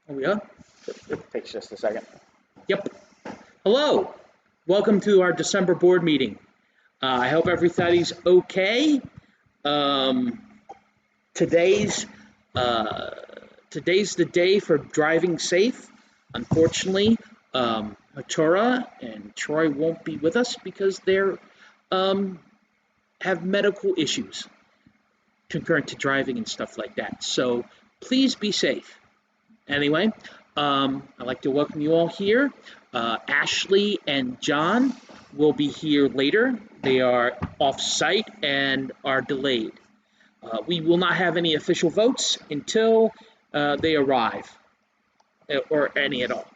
Are we up? It takes just a second. Yep. Hello. Welcome to our December board meeting. I hope everybody's okay. Today's the day for driving safe. Unfortunately, Hatura and Troy won't be with us because they're have medical issues concurrent to driving and stuff like that. So please be safe. Anyway, I'd like to welcome you all here. Ashley and John will be here later. They are off-site and are delayed. We will not have any official votes until they arrive, or any at all.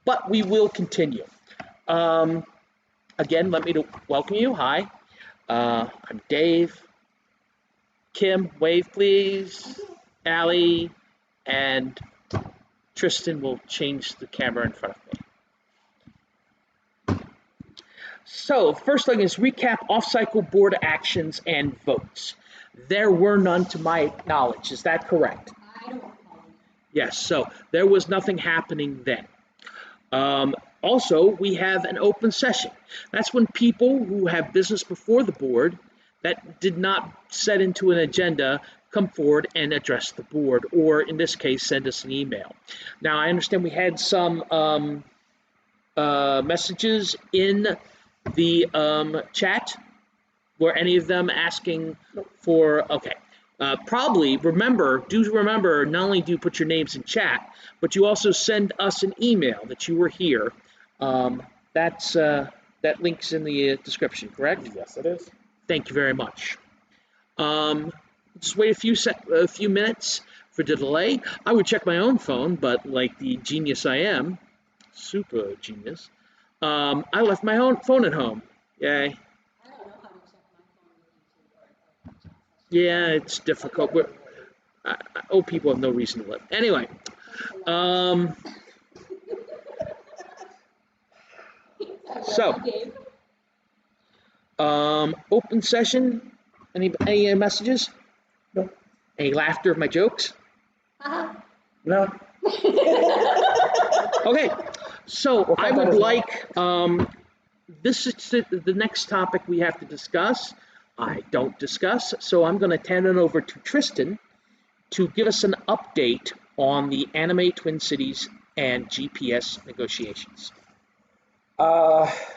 But we will continue. Again, let me welcome you. Hi, I'm Dave. Kim, wave please. Allie and Tristan will change the camera in front of me. So, first thing is recap off-cycle board actions and votes. There were none to my knowledge. Is that correct? I don't know. Yes, so there was nothing happening then. Also, we have an open session. That's when people who have business before the board that did not set into an agenda come forward and address the board, or in this case, send us an email. Now, I understand we had some messages in the chat. Were any of them asking for, okay. Probably do remember, not only do you put your names in chat, but you also send us an email that you were here. That link's in the description, correct? Yes, it is. Thank you very much. Just wait a few minutes for the delay. I would check my own phone, but like the genius I am, super genius, I left my own phone at home. Yay. I don't know how to check my phone with YouTube. Yeah, it's difficult. Old people have no reason to live. Anyway, so, open session. Any messages? No. Any laughter of my jokes? No. Okay, so I would that as like, this is the next topic we have to discuss. I don't discuss, so I'm going to hand it over to Tristan to give us an update on the Anime Twin Cities and GPS negotiations.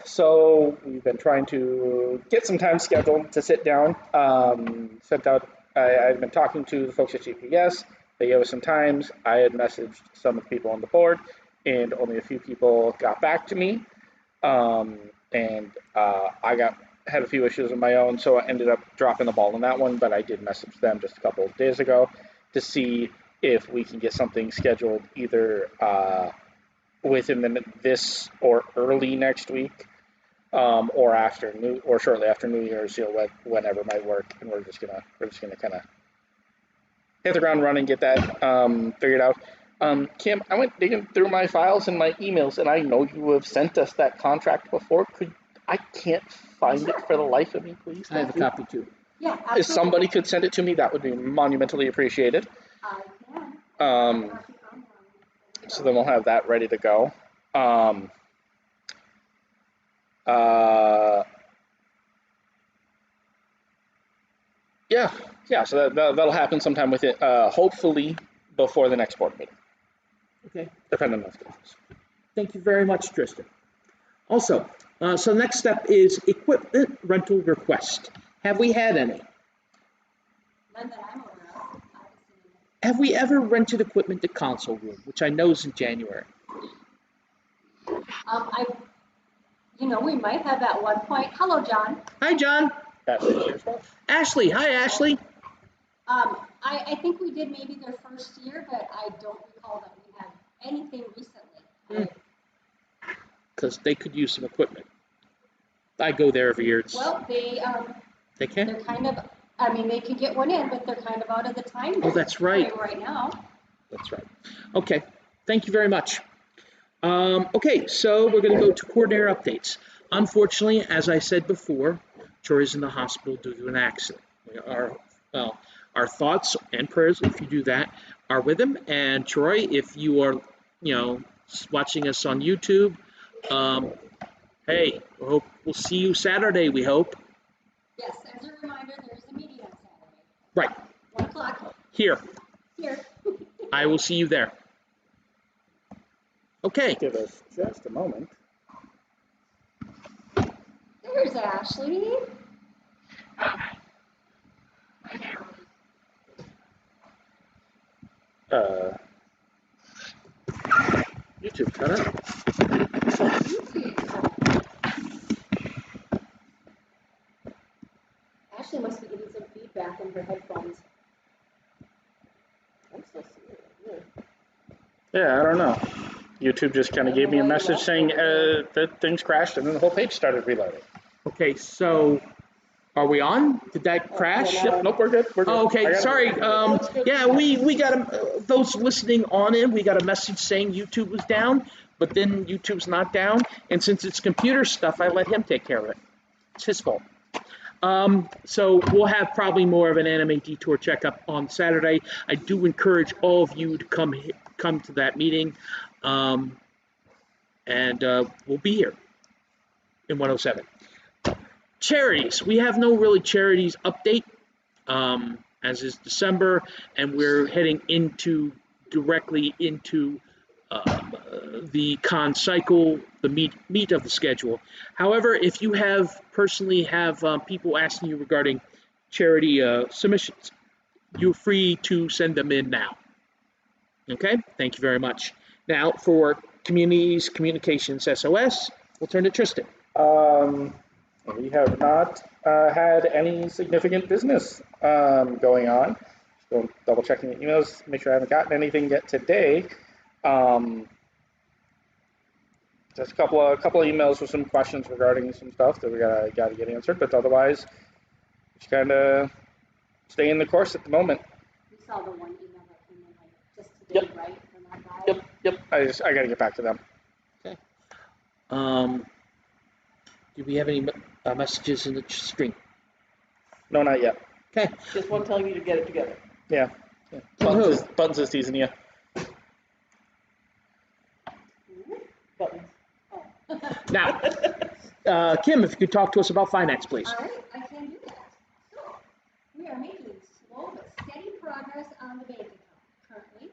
So we've been trying to get some time scheduled to sit down. I've been talking to the folks at GPS. They gave us some times. I had messaged some of the people on the board, and only a few people got back to me. I had a few issues of my own, so I ended up dropping the ball on that one, but I did message them just a couple of days ago to see if we can get something scheduled either within this or early next week, or shortly after New Year's, whenever might work, and we're just gonna kind of hit the ground running, get that figured out. Kim, I went digging through my files and my emails, and I know you have sent us that contract before. I can't find it for the life of me, please. I have a copy too. Yeah, absolutely. If somebody could send it to me, that would be monumentally appreciated. I can. So then we'll have that ready to go. So that'll happen sometime with it, hopefully before the next board meeting. Okay. Depending on schedules. Thank you very much, Tristan. Also, so next step is equipment rental request. Have we had any? None that I'm aware of. Have we ever rented equipment to console room, which I know is in January? We might have at one point. Hello, John. Hi, John. Ashley. Hi, Ashley. I think we did maybe their first year, but I don't recall that we had anything recently. Because they could use some equipment. I go there every year. Well, They can? they're kind of, they could get one in, but they're kind of out of the time. Oh, that's right. Right now. That's right. Okay. Thank you very much. Okay, so we're going to go to coordinator updates. Unfortunately, as I said before, Troy's in the hospital due to an accident. our thoughts and prayers, if you do that, are with him. And Troy, if you are, watching us on YouTube, hey, we hope we'll see you Saturday, we hope. Yes, as a reminder, there's a meeting on Saturday. Right. 1 o'clock. Here. Here. I will see you there. Okay. Give us just a moment. There's Ashley. YouTube cutter. Ashley must be getting some feedback in her headphones. I'm still seeing it. Yeah, I don't know. YouTube just kind of gave me a message saying that things crashed, and then the whole page started reloading. Okay, so are we on? Did that crash? Yep, nope, we're good. We're good. Oh, okay, sorry. Yeah, we got those listening on in. We got a message saying YouTube was down, but then YouTube's not down. And since it's computer stuff, I let him take care of it. It's his fault. So we'll have probably more of an anime detour checkup on Saturday. I do encourage all of you to come to that meeting, and we'll be here in 107. Charities. We have no really charities update, as is December, and we're heading directly into the con cycle, the meat of the schedule. However, if you personally have people asking you regarding charity submissions, you're free to send them in now. Okay, thank you very much. Now for communications SOS, we'll turn to Tristan. We have not had any significant business going on. Just double checking the emails, make sure I haven't gotten anything yet today. Just a couple of emails with some questions regarding some stuff that we gotta get answered, but otherwise, just kind of staying the course at the moment. You saw the one email that came in just today, Yep. right? From that guy? Yep. I gotta get back to them. Okay. Do we have any messages in the stream? No, not yet. Okay. Just one telling you to get it together. Yeah. Buttons is teasing you. Buttons. Now, Kim, if you could talk to us about finance, please. All right, I can do that. So, we are making slow but steady progress on the bank account. Currently,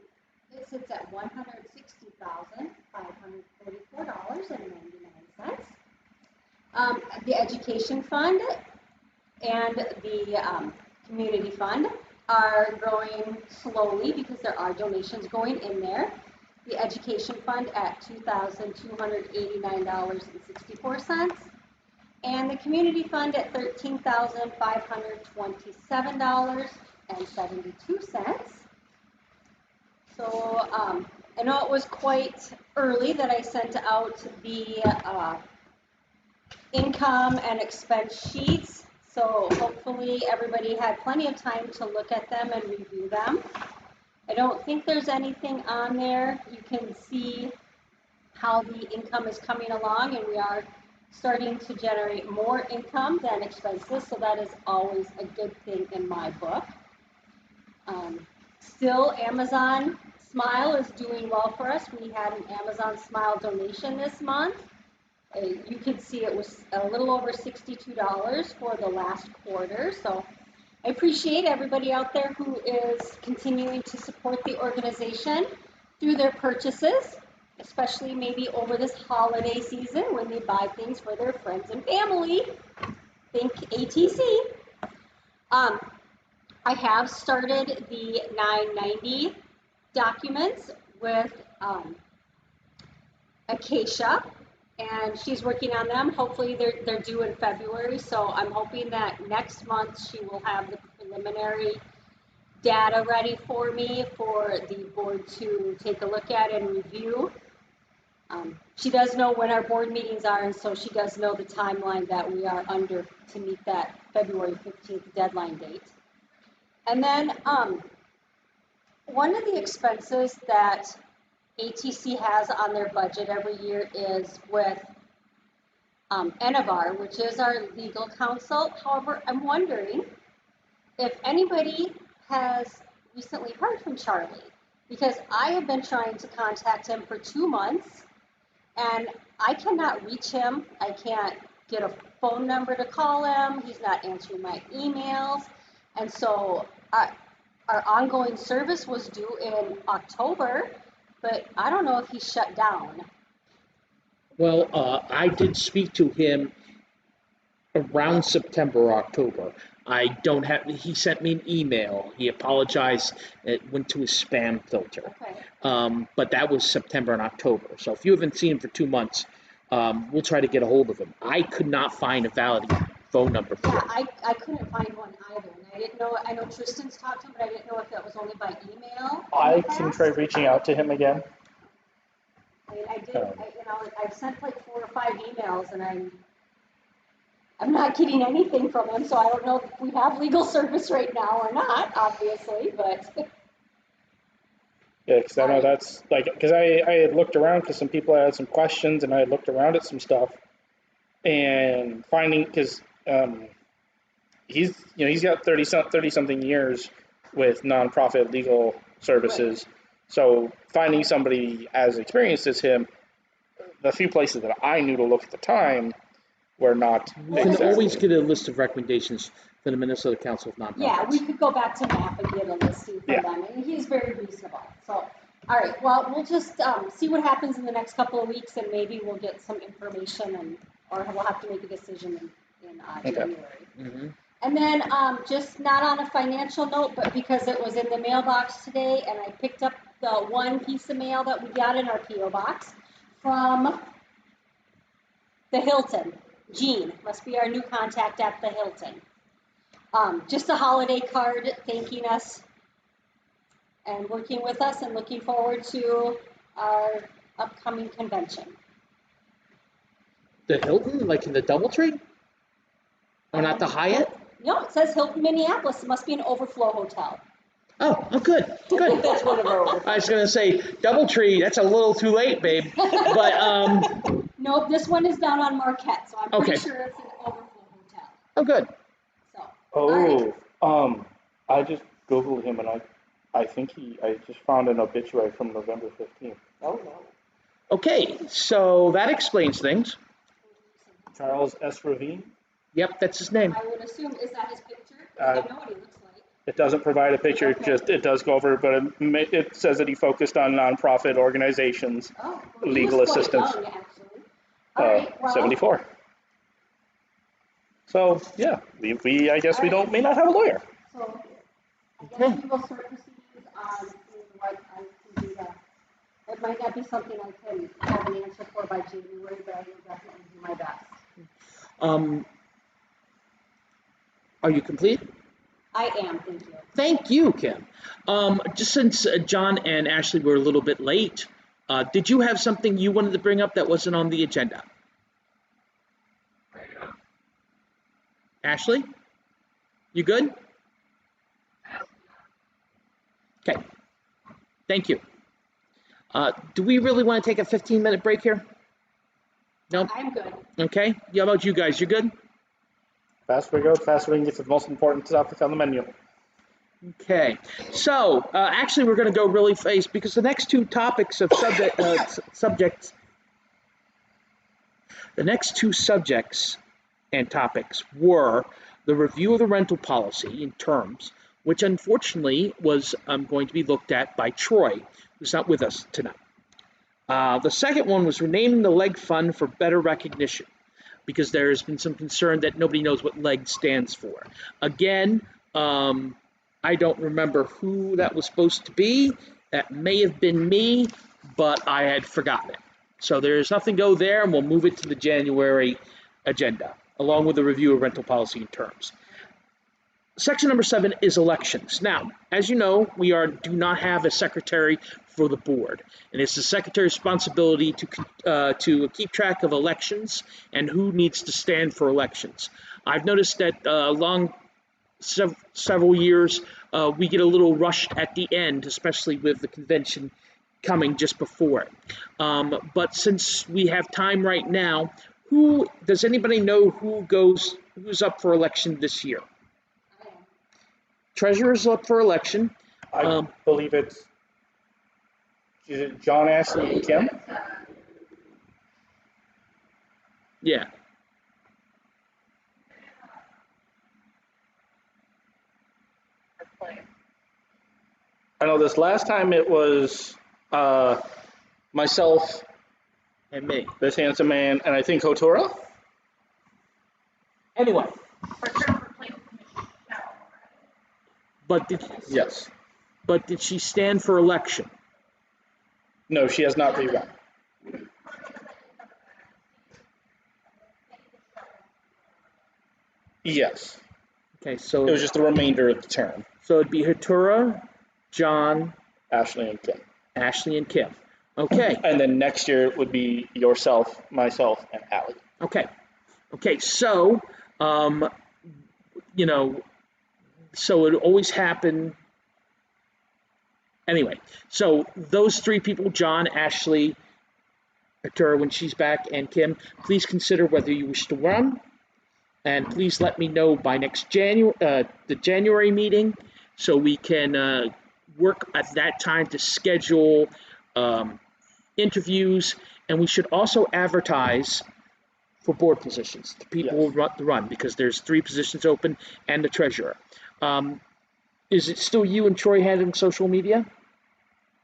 it sits at $160,544.99. The education fund and the community fund are growing slowly because there are donations going in there. The education fund at $2,289.64, and the community fund at $13,527.72. So I know it was quite early that I sent out the income and expense sheets, so hopefully everybody had plenty of time to look at them and review them. I don't think there's anything on there. You can see how the income is coming along, and we are starting to generate more income than expenses, so that is always a good thing in my book. Still, Amazon Smile is doing well for us. We had an Amazon Smile donation this month. You could see it was a little over $62 for the last quarter, so I appreciate everybody out there who is continuing to support the organization through their purchases, especially maybe over this holiday season when they buy things for their friends and family. Think ATC. I have started the 990 documents with Acacia, and she's working on them. Hopefully they're due in February, so I'm hoping that next month she will have the preliminary data ready for me for the board to take a look at and review. She does know when our board meetings are, and so she does know the timeline that we are under to meet that February 15th deadline date. And then one of the expenses that ATC has on their budget every year is with Enovar, which is our legal counsel. However, I'm wondering if anybody has recently heard from Charlie, because I have been trying to contact him for 2 months, and I cannot reach him. I can't get a phone number to call him. He's not answering my emails. And so our ongoing service was due in October, but I don't know if he's shut down. Well, I did speak to him around September or October. I don't have, he sent me an email. He apologized. It went to his spam filter. Okay. But that was September and October. So if you haven't seen him for 2 months, we'll try to get a hold of him. I could not find a valid phone number for Yeah, him. I couldn't find one either. And I didn't know, I know Tristan's talked to him, but I didn't know if that was only by email. I can try reaching out to him again. I mean, I've sent like 4 or 5 emails, and I'm not getting anything from him, so I don't know if we have legal service right now or not, obviously, but. Yeah, because I know that's like, because I had looked around because some people had some questions, and I had looked around at some stuff, and finding, because he's got 30 something years with nonprofit legal services, so finding somebody as experienced as him, the few places that I knew to look at the time were not. You can always get a list of recommendations from the Minnesota Council of Nonprofits. Yeah, we could go back to MAP and get a listing from them, and he's very reasonable. So, all right, well, we'll just see what happens in the next couple of weeks, and maybe we'll get some information, or we'll have to make a decision in January. Mm-hmm. And then just not on a financial note, but because it was in the mailbox today, and I picked up the one piece of mail that we got in our P.O. box from the Hilton. Jean must be our new contact at the Hilton. Just a holiday card thanking us and working with us, and looking forward to our upcoming convention. The Hilton, like in the DoubleTree? Or not the Hyatt? No, it says Hilton Minneapolis. It must be an overflow hotel. Oh, good. That's one of our. I was going to say, DoubleTree, that's a little too late, babe. But, Nope, this one is down on Marquette, so I'm pretty Okay. sure it's an overflow hotel. oh, good. So, all right. I just Googled him, and I think I just found an obituary from November 15th. Oh, no. Okay, so that explains things. Charles S. Ravine. Yep, that's his name. I would assume, is that his picture? 'Cause I know what he looks like. It doesn't provide a picture, Okay. it does go over, but it says that he focused on nonprofit organizations, Oh, well, legal he was quite assistance. young, actually. All right, well, 74. So, yeah, we I guess we may not have a lawyer. So, I guess we will start proceedings on seeing what I can do that. It might not be something I can have an answer for by January, but I will definitely do my best. Are you complete? I am, thank you. Thank you, Kim. Just since John and Ashley were a little bit late, did you have something you wanted to bring up that wasn't on the agenda? Ashley? You good? Okay. Thank you. Do we really want to take a 15-minute break here? No? I'm good. Okay. How about you guys? You good? Faster we go, the faster we can get to the most important topic on the menu. Okay, so actually we're going to go really fast because the next two topics of subjects, the next two subjects and topics were the review of the rental policy in terms, which unfortunately was going to be looked at by Troy, who's not with us tonight. The second one was renaming the LEG Fund for better recognition, because there has been some concern that nobody knows what LEG stands for. Again, I don't remember who that was supposed to be. That may have been me, but I had forgotten it. So there's nothing go there, and we'll move it to the January agenda, along with the review of rental policy in terms. Section number 7 is elections. Now, as you know, we do not have a secretary for the board, and it's the secretary's responsibility to keep track of elections and who needs to stand for elections. I've noticed that along several years, we get a little rushed at the end, especially with the convention coming just before it. But since we have time right now, does anybody know who's up for election this year? treasurer's up for election. I believe is it John, Ashley, and Kim? Yeah. I know this last time it was myself, And me. this handsome man, and I think Hotura. Anyway. But did Yes. but did she stand for election? No, she has not rerun. Yes. Okay, so It was just the remainder of the term. so it'd be Hatura, John, Ashley and Kim. Ashley, and Kim. Okay. And then next year would be yourself, myself, and Allie. Okay. Okay. So, you know, so it always happened. Anyway, so those three people, John, Ashley, Hatura when she's back, and Kim, please consider whether you wish to run. And please let me know by next the January meeting, so we can work at that time to schedule interviews. And we should also advertise for board positions to people who want to run, because there's 3 positions open and the treasurer. Is it still you and Troy handling social media?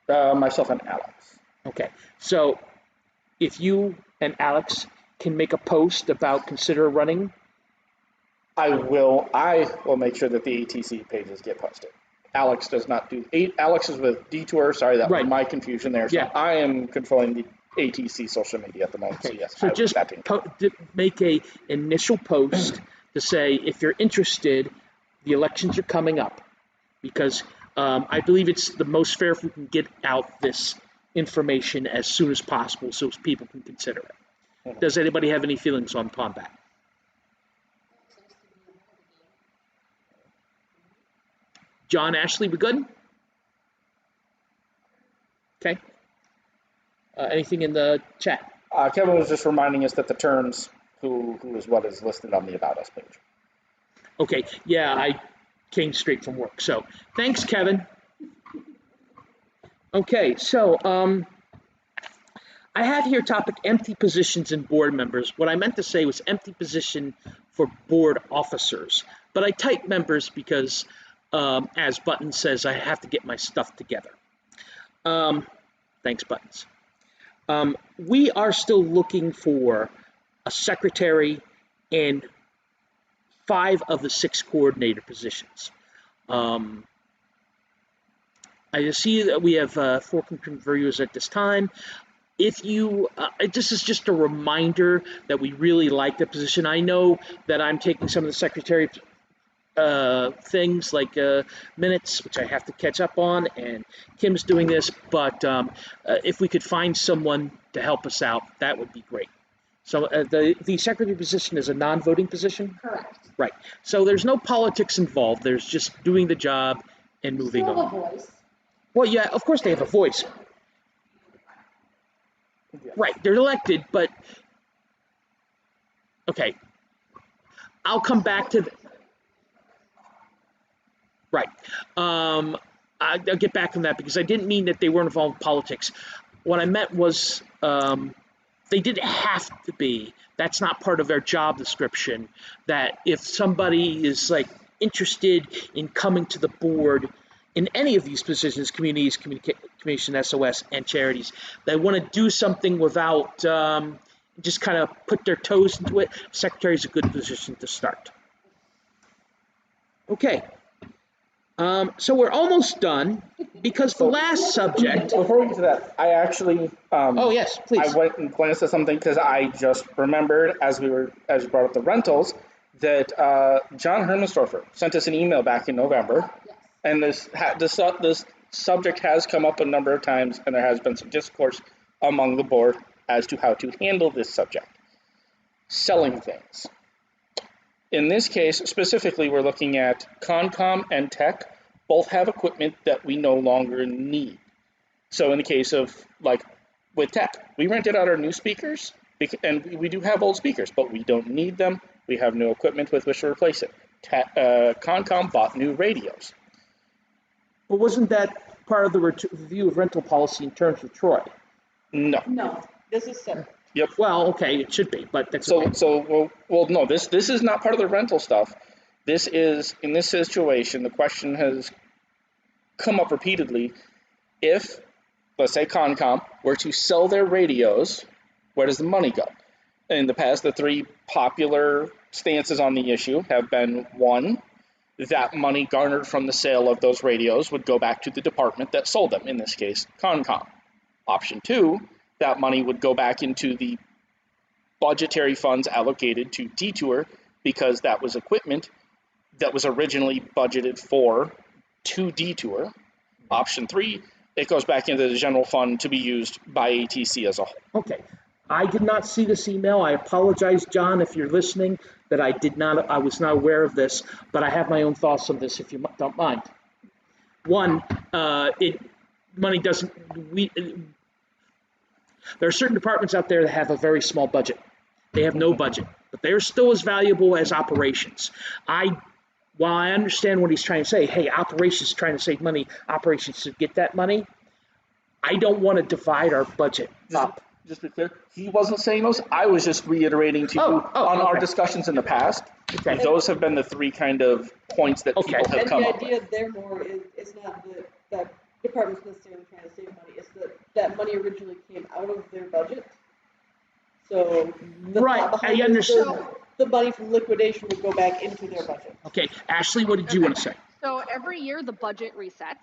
Myself and Alex. Okay, so if you and Alex can make a post about consider running. I will make sure that the ATC pages get posted. Alex does not do. Alex is with Detour. Sorry, that was my confusion there. So Yeah. I am controlling the ATC social media at the moment. Okay. So yes, So just make a initial post to say if you're interested, the elections are coming up, because I believe it's the most fair if we can get out this information as soon as possible so people can consider it. Mhm. Does anybody have any feelings on that? John, Ashley, we good? Okay. Anything in the chat? Kevin was just reminding us that the terms, who is what is listed on the About Us page. Okay, yeah, I came straight from work, so thanks, Kevin. Okay, so I have here topic empty positions in board members. What I meant to say was empty position for board officers, but I typed members because, as Buttons says, I have to get my stuff together. Thanks, Buttons. We are still looking for a secretary and 5 of the 6 coordinator positions. I see that we have 4 concurrent viewers at this time. If you, this is just a reminder that we really like the position. I know that I'm taking some of the secretary things like minutes, which I have to catch up on, and Kim's doing this, but if we could find someone to help us out, that would be great. So the secretary position is a non-voting position? Correct. Right. So there's no politics involved. There's just doing the job and moving Still on. a voice. Well, yeah, of course they have a voice. Yes. Right, they're elected, but okay. I'll come back to right. I'll get back on that because I didn't mean that they weren't involved in politics. What I meant was they didn't have to be. That's not part of their job description. That if somebody is like interested in coming to the board in any of these positions, communities, communication, SOS, and charities, they want to do something without just kind of put their toes into it. Secretary is a good position to start. Okay. So we're almost done because the last subject. Before we get to that, I actually. Oh yes, please. I went and glanced at something because I just remembered as you brought up the rentals that John Hermansdorfer sent us an email back in November, and this subject has come up a number of times, and there has been some discourse among the board as to how to handle this subject. Selling things. In this case, specifically, we're looking at Concom and Tech. Both have equipment that we no longer need. So in the case of, like, with Tech, we rented out our new speakers, and we do have old speakers, but we don't need them. We have new equipment with which to replace it. Concom bought new radios. But wasn't that part of the review of rental policy in terms of Troy? No. No, this is separate. Yep. Well, okay, it should be, but that's So, okay. no, this is not part of the rental stuff. This is, in this situation, the question has come up repeatedly. If, let's say Concom, were to sell their radios, where does the money go? In the past, the three popular stances on the issue have been, one, that money garnered from the sale of those radios would go back to the department that sold them, in this case, Concom. Option two, that money would go back into the budgetary funds allocated to Detour because that was equipment that was originally budgeted to Detour. Option three, it goes back into the general fund to be used by ATC as a whole. Okay. I did not see this email. I apologize, John, if you're listening, that I was not aware of this, but I have my own thoughts on this if you don't mind. One, money doesn't, there are certain departments out there that have a very small budget. They have no budget, but they're still as valuable as operations. While I understand what he's trying to say, hey, operations is trying to save money, operations should get that money. I don't want to divide our budget up. Just to be clear, he wasn't saying those. I was just reiterating to you on our discussions in the past. Okay. Those have been the three kind of points that people have And come the up idea with. there more is not that department's necessarily trying to save money. It's that money originally came out of their budget. So Right, I understand. The money from liquidation would go back into their budget. Okay, Ashley, what did you want to say? So every year the budget resets.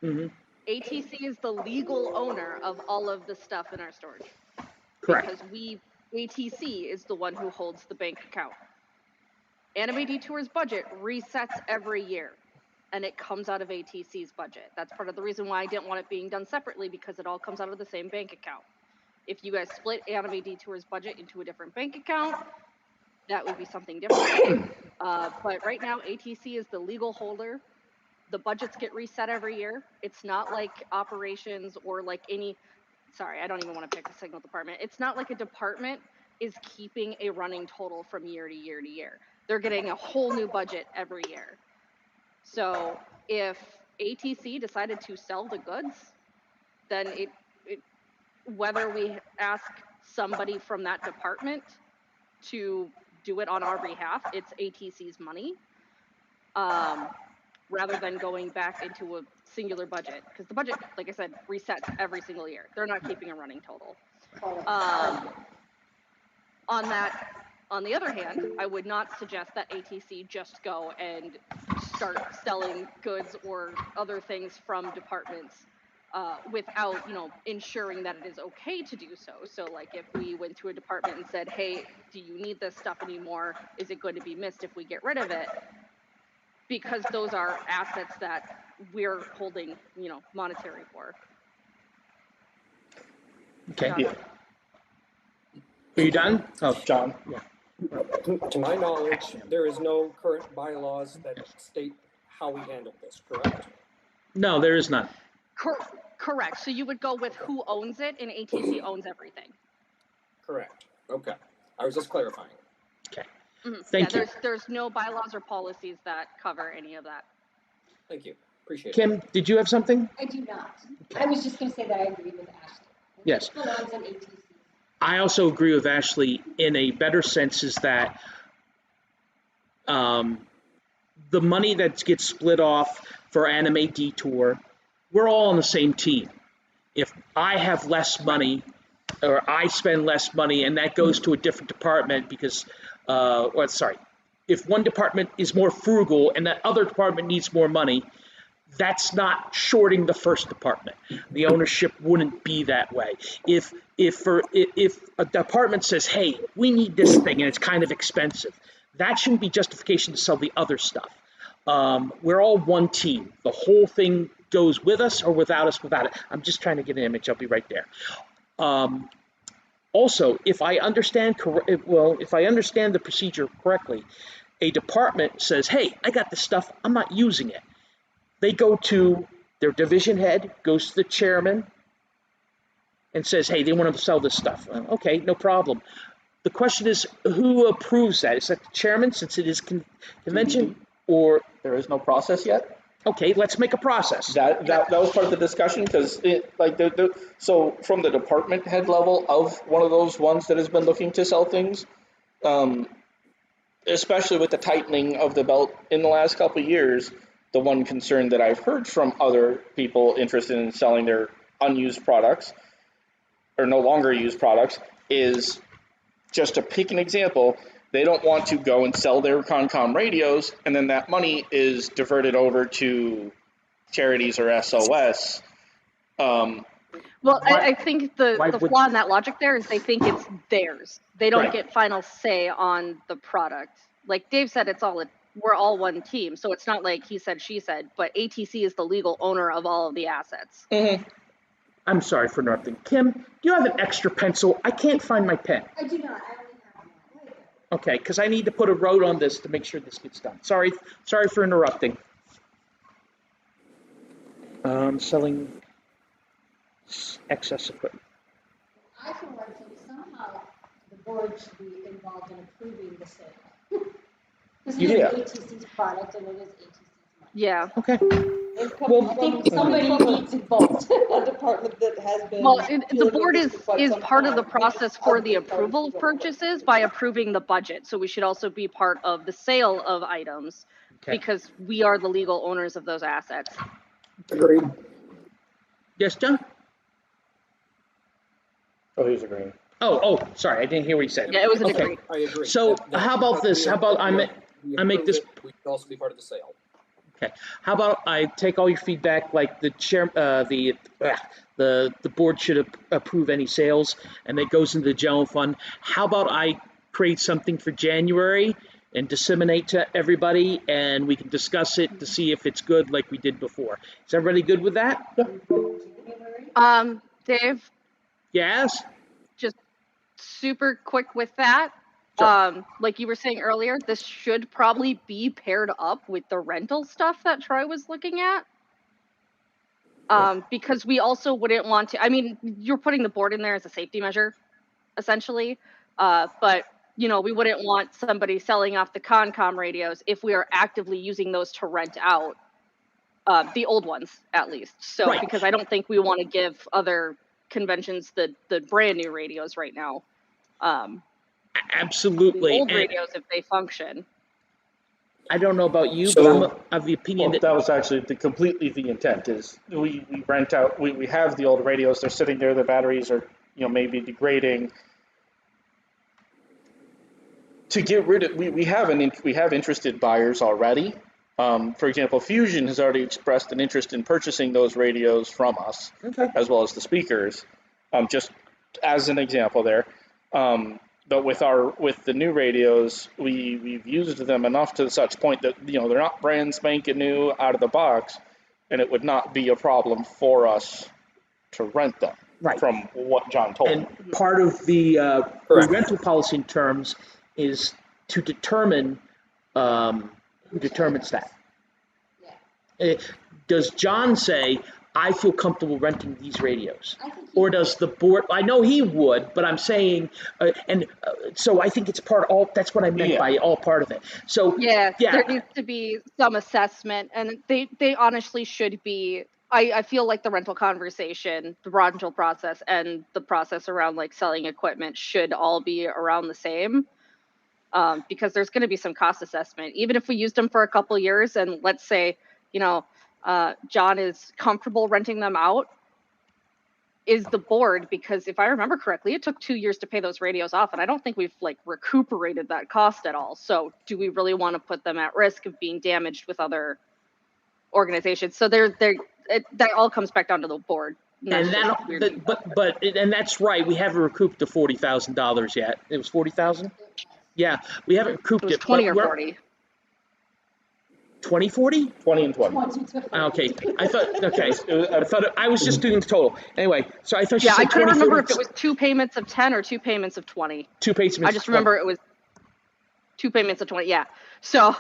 Mm-hmm. ATC is the legal owner of all of the stuff in our storage. Correct. Because ATC is the one who holds the bank account. Anime Detour's budget resets every year, and it comes out of ATC's budget. That's part of the reason why I didn't want it being done separately, because it all comes out of the same bank account. If you guys split Anime Detour's budget into a different bank account, that would be something different. But right now, ATC is the legal holder. The budgets get reset every year. It's not like operations or like sorry, I don't even want to pick a signal department. It's not like a department is keeping a running total from year to year to year. They're getting a whole new budget every year. So if ATC decided to sell the goods, then whether we ask somebody from that department to do it on our behalf, it's ATC's money, rather than going back into a singular budget, because the budget, like I said, resets every single year. They're not keeping a running total. On the other hand, I would not suggest that ATC just go and start selling goods or other things from departments without, ensuring that it is okay to do so. So like if we went to a department and said, hey, do you need this stuff anymore? Is it going to be missed if we get rid of it? Because those are assets that we're holding, monetary for. Okay. Yeah. Are you done? Oh, John. Yeah. To my knowledge, there is no current bylaws that state how we handle this, correct? No, there is none. Correct. So you would go with who owns it, and ATC owns everything. Correct. Okay. I was just clarifying. Okay. Mm-hmm. Thank you. There's no bylaws or policies that cover any of that. Thank you. Appreciate it. Kim, did you have something? I do not. I was just going to say that I agree with Ashley. Yes. It belongs in ATC. I also agree with Ashley in a better sense is that the money that gets split off for Anime Detour, we're all on the same team. If I have less money or I spend less money and that goes to a different department because, if one department is more frugal and that other department needs more money, that's not shorting the first department. The ownership wouldn't be that way. If a department says, hey, we need this thing and it's kind of expensive, that shouldn't be justification to sell the other stuff. We're all one team. The whole thing goes with us or without us without it. I'm just trying to get an image. I'll be right there. Also, if I understand the procedure correctly, a department says, hey, I got this stuff. I'm not using it. They go to their division head, goes to the chairman, and says, hey, they want to sell this stuff. Okay, no problem. the question is, who approves that? Is that the chairman, since it is convention, or, There is no process yet. okay, let's make a process. That was part of the discussion, because so from the department head level of one of those ones that has been looking to sell things, especially with the tightening of the belt in the last couple of years, the one concern that I've heard from other people interested in selling their unused products or no longer used products is, just to pick an example, they don't want to go and sell their Concom radios and then that money is diverted over to Charities or SOS. Well, I think the flaw in that logic there is they think it's theirs. They don't Right. get final say on the product. Like Dave said, we're all one team, so it's not like he said, she said, but ATC is the legal owner of all of the assets. Mm-hmm. I'm sorry for interrupting. Kim, do you have an extra pencil? I can't find my pen. I do not, I only have one. Okay, because I need to put a road on this to make sure this gets done. Sorry for interrupting. Selling excess equipment. I feel like somehow the board should be involved in approving the sale. This is Yeah. ATC's product and it is ATC's money. Yeah. Okay. I think somebody needs involved. A department that has been. Well, the dealing with board this for quite is some part of the time. process for the approval of purchases by approving the budget. So we should also be part of the sale of items Okay. because we are the legal owners of those assets. Agreed. Yes, John? Oh, he's agreeing. Oh, sorry, I didn't hear what you said. Yeah, it was an Okay. agree. I agree. So, how about this? How about I make this- We should also be part of the sale. Okay. How about I take all your feedback, like the chair, the board should approve any sales, and it goes into the general fund. How about I create something for January and disseminate to everybody, and we can discuss it to see if it's good, like we did before. Is everybody good with that? Dave, Yes. just super quick with that. Sure. Like you were saying earlier, this should probably be paired up with the rental stuff that Troy was looking at. Because we also wouldn't want to, I mean, you're putting the board in there as a safety measure, essentially. But, we wouldn't want somebody selling off the Concom radios if we are actively using those to rent out, the old ones, at least. So, Right. because I don't think we want to give other conventions the brand new radios right now. Absolutely. Old And radios, if they function. I don't know about you, So- but I'm of the opinion Well, that that was actually completely the intent. Is we rent out. We have the old radios. They're sitting there. The batteries are maybe degrading. To get rid of, we have interested buyers already. For example, Fusion has already expressed an interest in purchasing those radios from us, Okay. as well as the speakers. Just as an example there. But with the new radios, we've used them enough to such point that they're not brand spanking new out of the box, and it would not be a problem for us to rent them. Right. From what John told me. And part of the Correct. rental policy in terms is to determine who determines that. Does John say, I feel comfortable renting these radios? I think Or does the board, I know he would, but I'm saying, so I think it's that's what I meant Yeah. by all part of it. So, Yeah, yeah. there needs to be some assessment, and they honestly should be. I feel like the rental conversation, the rental process, and the process around like selling equipment should all be around the same, because there's going to be some cost assessment, even if we used them for a couple years, and let's say, John is comfortable renting them out. Is the board, because if I remember correctly, it took 2 years to pay those radios off, and I don't think we've recuperated that cost at all. So do we really want to put them at risk of being damaged with other organizations? So that all comes back down to the board. And and that's right. We haven't recouped the $40,000 yet. It was 40,000. Yeah, we haven't recouped it was it. 20 but or we're- 40. 2040? 20 and 20. Okay, I thought I was just doing the total. Anyway, so I thought you Yeah, I said couldn't remember 2040. if it was 2 payments of 10 or 2 payments of 20. 2 payments. I just remember it was 2 payments of 20. Yeah. So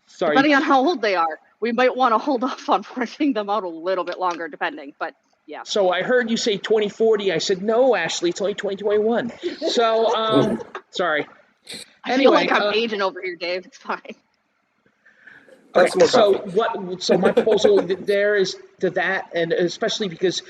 Sorry. depending on how old they are, we might want to hold off on renting them out a little bit longer, depending. But Yeah. So I heard you say 2040. I said, no, Ashley, it's only 2021. So, sorry. I feel Anyway, like I'm aging over here, Dave. It's fine. Have okay, some more so coffee. so my proposal there is to that, and especially because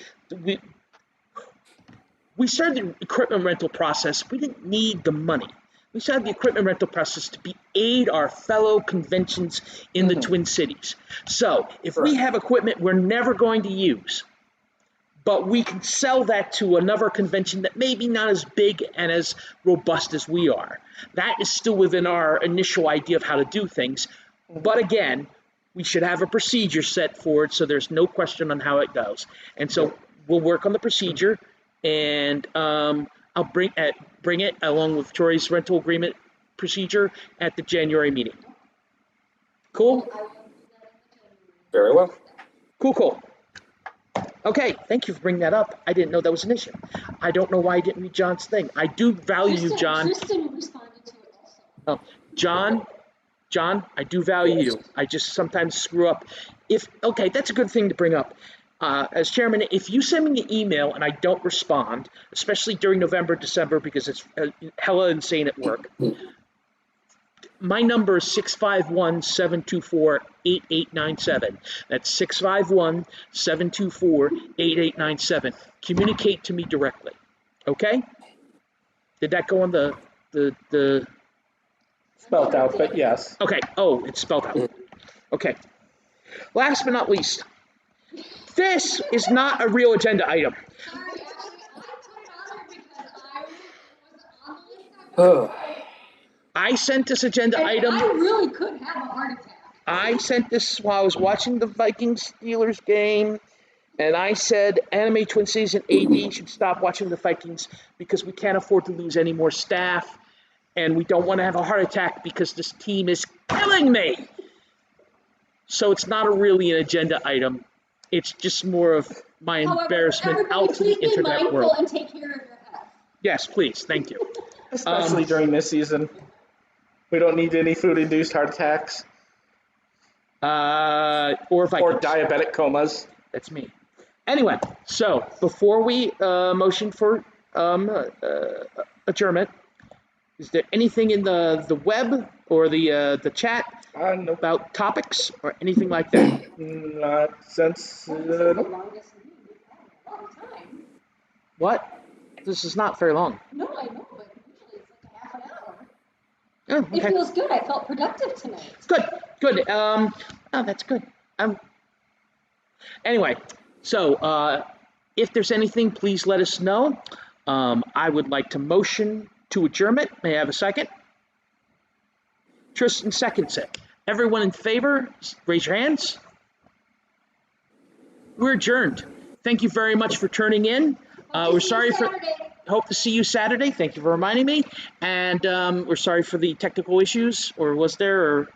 we started the equipment rental process. We didn't need the money. We started the equipment rental process to aid our fellow conventions in the Twin Cities. So if we Correct. have equipment we're never going to use, but we can sell that to another convention that may be not as big and as robust as we are, that is still within our initial idea of how to do things. But again, we should have a procedure set for it so there's no question on how it goes. And so we'll work on the procedure, and I'll bring it along with Tori's rental agreement procedure at the January meeting. Cool? Very well. Cool. Okay, thank you for bringing that up. I didn't know that was an issue. I don't know why I didn't read John's thing. I do value you, John. Kristen responded to it also. Oh, John, I do value you. I just sometimes screw up. Okay, that's a good thing to bring up. As chairman, if you send me an email and I don't respond, especially during November, December, because it's hella insane at work, my number is 651-724-8897. That's 651-724-8897. Communicate to me directly. Okay? Did that go on the Spelled out, but yes. Okay. Oh, it's spelled out. Okay. Last but not least, this is not a real agenda item. Sorry, Ashley, I put it on there because I was on the list. I sent this agenda And item. I really could have a heart attack. I sent this while I was watching the Vikings-Steelers game, and I said Anime Twin Cities and AD should stop watching the Vikings because we can't afford to lose any more staff, and we don't want to have a heart attack because this team is killing me. So it's not really an agenda item. It's just more of my embarrassment out to the internet world. And take care of your health. Yes, please. Thank you. Especially during this season. We don't need any food-induced heart attacks Or Vikings. or diabetic comas. That's me. Anyway, so before we motion for adjournment, is there anything in the web or the chat Nope, about topics or anything like that? not since. This is the Nope. longest meeting we've had in a long time. What? This is not very long. No, I know, but usually it's like a half an hour. Oh, It okay. feels good. I felt productive tonight. Good. Oh, that's good. Anyway, so if there's anything, please let us know. I would like to motion to adjournment. May I have a second? Tristan seconds it. Everyone in favor, raise your hands. We're adjourned. Thank you very much for turning in. We're sorry for. Hope to see you Saturday. Thank you for reminding me. And we're sorry for the technical issues, or was there? Or